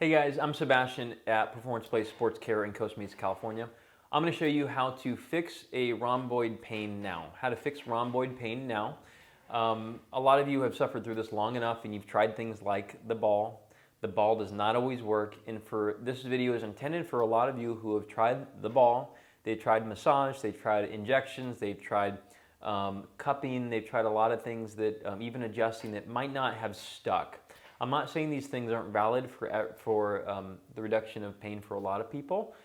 Hey guys, I'm Sebastian at Performance Place Sports Care in Costa Mesa, California. I'm going to show you how to fix a rhomboid pain now. How to fix rhomboid pain now. A lot of you have suffered through this long enough and you've tried things like the ball. The ball does not always work, and for this video is intended for a lot of you who have tried the ball. They've tried massage, they've tried injections, they've tried cupping, they've tried a lot of things that even adjusting that might not have stuck. I'm not saying these things aren't valid for the reduction of pain for a lot of people.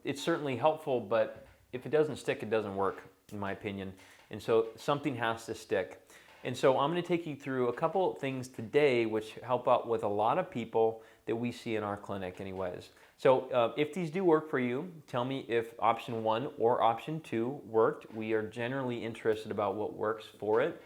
It's certainly helpful, but if it doesn't stick, it doesn't work, in my opinion. And so something has to stick. And so I'm going to take you through a couple things today which help out with a lot of people that we see in our clinic anyways. So if these do work for you, tell me if option 1 or option 2 worked. We are generally interested about what works for it.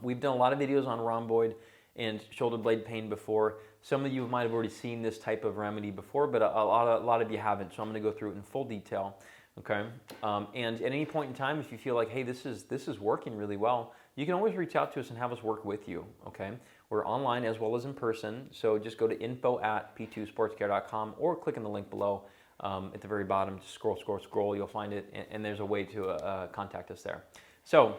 We've done a lot of videos on rhomboid and shoulder blade pain before. Some of you might have already seen this type of remedy before, but a lot of you haven't, so I'm going to go through it in full detail. Okay, and at any point in time, if you feel like, hey, this is working really well, you can always reach out to us and have us work with you. Okay, we're online as well as in person, so just go to info@p2sportscare.com or click on the link below at the very bottom. Just scroll, you'll find it, and there's a way to contact us there. So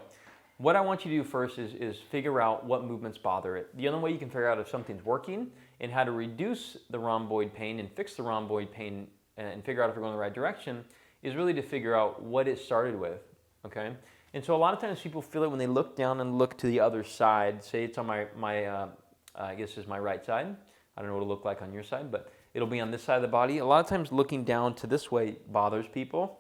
what I want you to do first is figure out what movements bother it. The only way you can figure out if something's working and how to reduce the rhomboid pain and fix the rhomboid pain and figure out if we're going in the right direction is really to figure out what it started with, okay? And so a lot of times people feel it when they look down and look to the other side. Say it's on I guess is my right side. I don't know what it'll look like on your side, but it'll be on this side of the body. A lot of times looking down to this way bothers people,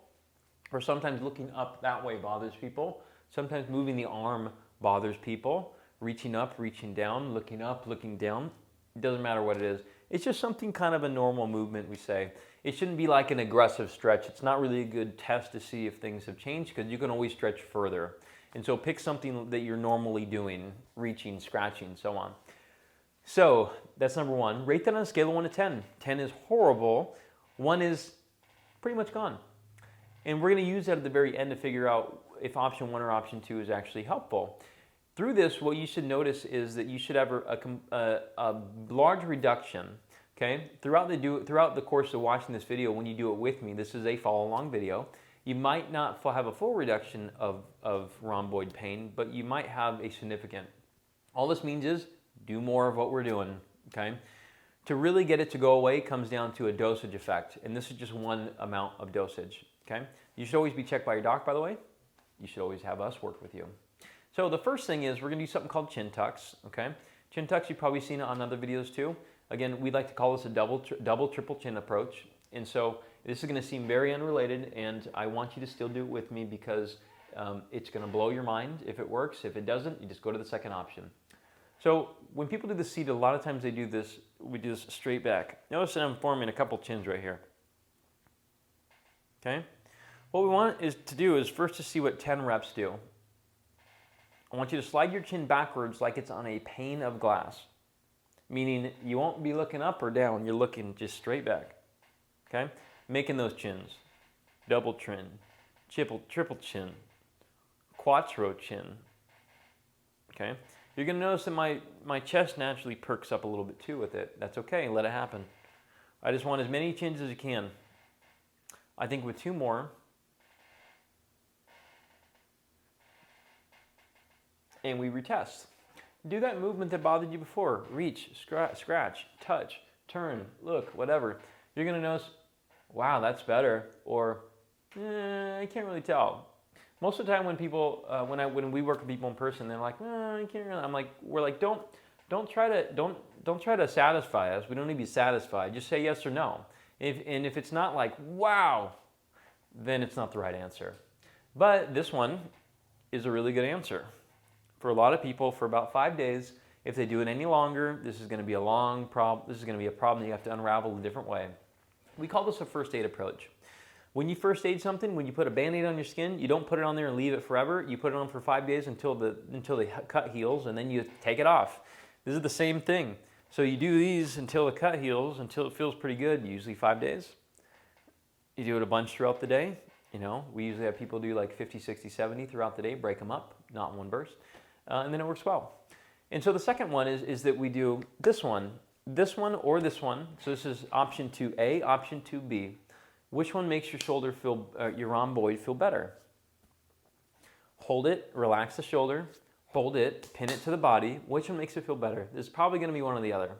or sometimes looking up that way bothers people. Sometimes moving the arm bothers people. Reaching up, reaching down, looking up, looking down. It doesn't matter what it is. It's just something kind of a normal movement, we say. It shouldn't be like an aggressive stretch. It's not really a good test to see if things have changed because you can always stretch further. And so pick something that you're normally doing, reaching, scratching, so on. So that's number 1. Rate that on a scale of 1 to 10. 10 is horrible. 1 is pretty much gone. And we're going to use that at the very end to figure out if option 1 or option 2 is actually helpful. Through this, what you should notice is that you should have a large reduction, okay? Throughout the course of watching this video, when you do it with me, this is a follow-along video, you might not have a full reduction of rhomboid pain, but you might have a significant. All this means is do more of what we're doing, okay? To really get it to go away comes down to a dosage effect, and this is just one amount of dosage, okay? You should always be checked by your doc, by the way. You should always have us work with you. So the first thing is we're going to do something called chin tucks, okay? Chin tucks, you've probably seen it on other videos too. Again, we like to call this a double, triple chin approach. And so this is going to seem very unrelated, and I want you to still do it with me because it's going to blow your mind if it works. If it doesn't, you just go to the second option. So when people do the seated, a lot of times they do this, we do this straight back. Notice that I'm forming a couple chins right here, okay? What we want to do is first to see what 10 reps do. I want you to slide your chin backwards like it's on a pane of glass, meaning you won't be looking up or down, you're looking just straight back, okay? Making those chins, double chin, triple chin, quattro chin, okay? You're gonna notice that my chest naturally perks up a little bit too with it. That's okay, let it happen. I just want as many chins as you can. I think with 2 more, and we retest. Do that movement that bothered you before. Reach, scratch, touch, turn, look, whatever. You're gonna notice, wow, that's better, or I can't really tell. Most of the time when people, when we work with people in person, they're like, I can't really. I'm like, we're like, don't try to satisfy us. We don't need to be satisfied. Just say yes or no. And if it's not like, wow, then it's not the right answer. But this one is a really good answer. For a lot of people, for about 5 days, if they do it any longer, this is going to be a long problem. This is going to be a problem that you have to unravel a different way. We call this a first aid approach. When you first aid something, when you put a Band-Aid on your skin, you don't put it on there and leave it forever. You put it on for 5 days until the cut heals, and then you take it off. This is the same thing. So you do these until the cut heals, until it feels pretty good, usually 5 days. You do it a bunch throughout the day. You know, we usually have people do like 50, 60, 70 throughout the day, break them up, not in one burst. And then it works well. And so the second one is that we do this one This one or this one. So this is option 2A, option 2B. Which one makes your shoulder feel, your rhomboid feel better? Hold it, relax the shoulder, hold it, pin it to the body. Which one makes it feel better? This is probably going to be one or the other.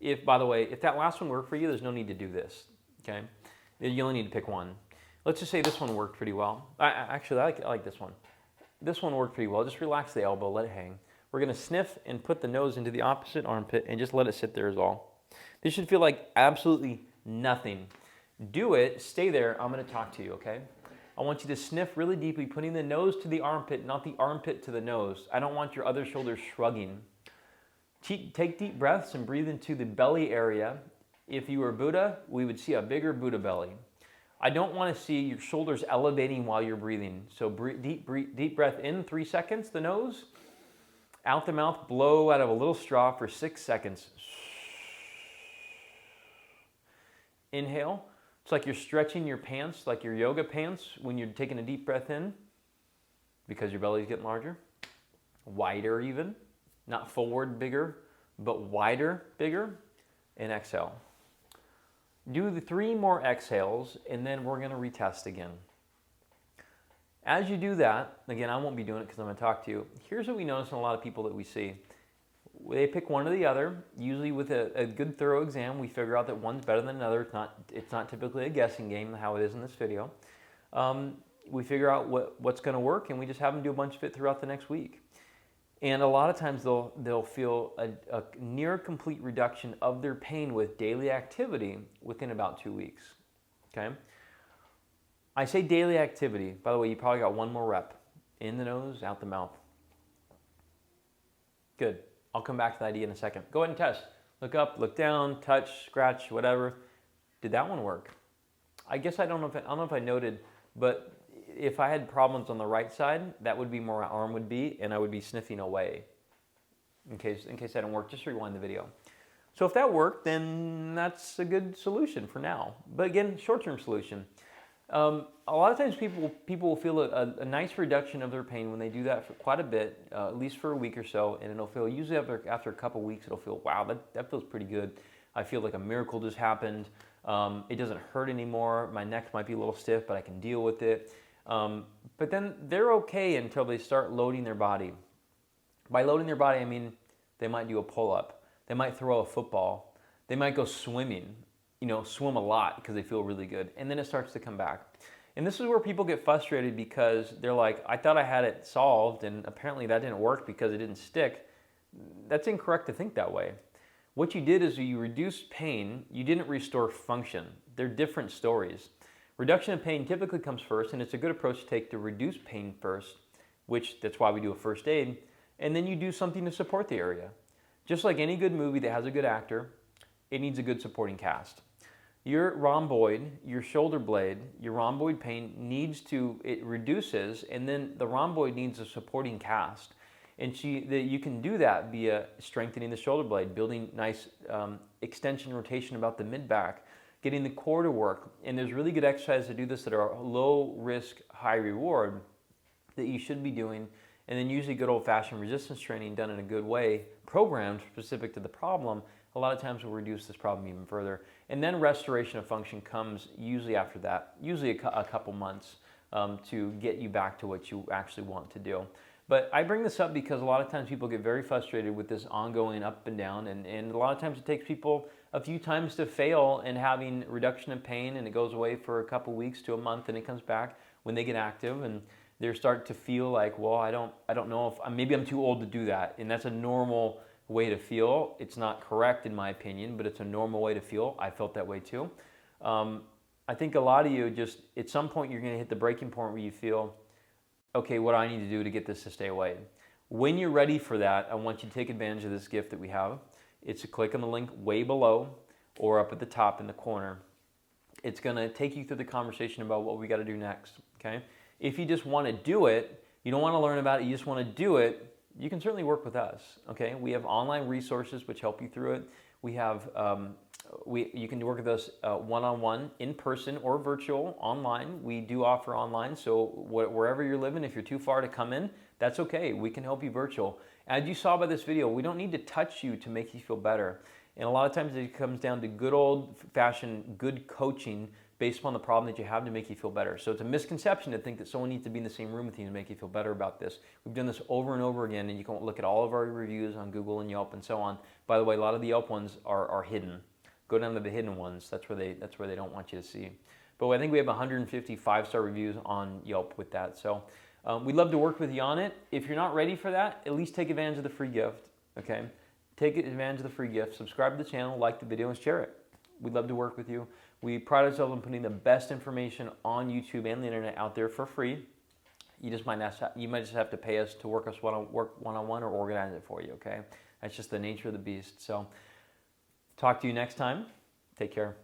If, by the way, if that last one worked for you, there's no need to do this, okay? You only need to pick one. Let's just say this one worked pretty well. Actually, I like this one. This one worked pretty well. Just relax the elbow, let it hang. We're going to sniff and put the nose into the opposite armpit and just let it sit there is all. This should feel like absolutely nothing. Do it, stay there, I'm going to talk to you, okay? I want you to sniff really deeply, putting the nose to the armpit, not the armpit to the nose. I don't want your other shoulder shrugging. Take deep breaths and breathe into the belly area. If you were Buddha, we would see a bigger Buddha belly. I don't want to see your shoulders elevating while you're breathing. So deep breath in 3 seconds, the nose. Out the mouth, blow out of a little straw for 6 seconds. Inhale. It's like you're stretching your pants, like your yoga pants when you're taking a deep breath in because your belly's getting larger. Wider even. Not forward bigger, but wider bigger. And exhale. Do the 3 more exhales, and then we're going to retest again. As you do that, again, I won't be doing it because I'm going to talk to you. Here's what we notice in a lot of people that we see. They pick one or the other. Usually with a good thorough exam, we figure out that one's better than another. It's not typically a guessing game, how it is in this video. We figure out what's going to work, and we just have them do a bunch of it throughout the next week. And a lot of times they'll feel a near complete reduction of their pain with daily activity within about 2 weeks. Okay? I say daily activity. By the way, you probably got 1 more rep. In the nose, out the mouth. Good. I'll come back to the idea in a second. Go ahead and test. Look up, look down, touch, scratch, whatever. Did that one work? I guess I don't know if I noted, but if I had problems on the right side, that would be more my arm would be, and I would be sniffing away. In case that didn't work, just rewind the video. So if that worked, then that's a good solution for now. But again, short-term solution. A lot of times people will feel a nice reduction of their pain when they do that for quite a bit, at least for a week or so, and it'll feel, usually after a couple weeks, it'll feel, wow, that feels pretty good. I feel like a miracle just happened. It doesn't hurt anymore. My neck might be a little stiff, but I can deal with it. But then they're okay until they start loading their body. By loading their body, I mean they might do a pull-up. They might throw a football. They might go swimming. Swim a lot because they feel really good. And then it starts to come back. And this is where people get frustrated because they're like, I thought I had it solved and apparently that didn't work because it didn't stick. That's incorrect to think that way. What you did is you reduced pain, you didn't restore function. They're different stories. Reduction of pain typically comes first, and it's a good approach to take to reduce pain first, that's why we do a first aid, and then you do something to support the area. Just like any good movie that has a good actor, it needs a good supporting cast. Your rhomboid, your shoulder blade, your rhomboid pain it reduces, and then the rhomboid needs a supporting cast. And you can do that via strengthening the shoulder blade, building nice extension rotation about the mid-back, getting the core to work. And there's really good exercises to do this that are low risk, high reward that you should be doing. And then usually good old-fashioned resistance training done in a good way, programmed specific to the problem, a lot of times will reduce this problem even further. And then restoration of function comes usually after that, usually a couple months to get you back to what you actually want to do. But I bring this up because a lot of times people get very frustrated with this ongoing up and down, and a lot of times it takes people a few times to fail in having reduction in pain, and it goes away for a couple weeks to a month, and it comes back when they get active, and they start to feel like, well, I don't know if maybe I'm too old to do that, and that's a normal way to feel. It's not correct in my opinion, but it's a normal way to feel. I felt that way too. I think a lot of you just at some point you're going to hit the breaking point where you feel, okay, what do I need to do to get this to stay away? When you're ready for that, I want you to take advantage of this gift that we have. It's a click on the link way below or up at the top in the corner. It's going to take you through the conversation about what we got to do next, okay? If you just want to do it, you don't want to learn about it, you just want to do it, you can certainly work with us, okay? We have online resources which help you through it. We have, you can work with us one-on-one, in person or virtual, online. We do offer online, so wherever you're living, if you're too far to come in, that's okay. We can help you virtual. As you saw by this video, we don't need to touch you to make you feel better. And a lot of times it comes down to good old-fashioned good coaching based upon the problem that you have to make you feel better. So it's a misconception to think that someone needs to be in the same room with you to make you feel better about this. We've done this over and over again, and you can look at all of our reviews on Google and Yelp and so on. By the way, a lot of the Yelp ones are hidden. Go down to the hidden ones. That's where they don't want you to see. But I think we have 150 5-star reviews on Yelp with that. So we'd love to work with you on it. If you're not ready for that, at least take advantage of the free gift. Okay, take advantage of the free gift. Subscribe to the channel, like the video, and share it. We'd love to work with you. We pride ourselves on putting the best information on YouTube and the internet out there for free. You might just have to pay us to work one-on-one or organize it for you, okay? That's just the nature of the beast. So talk to you next time. Take care.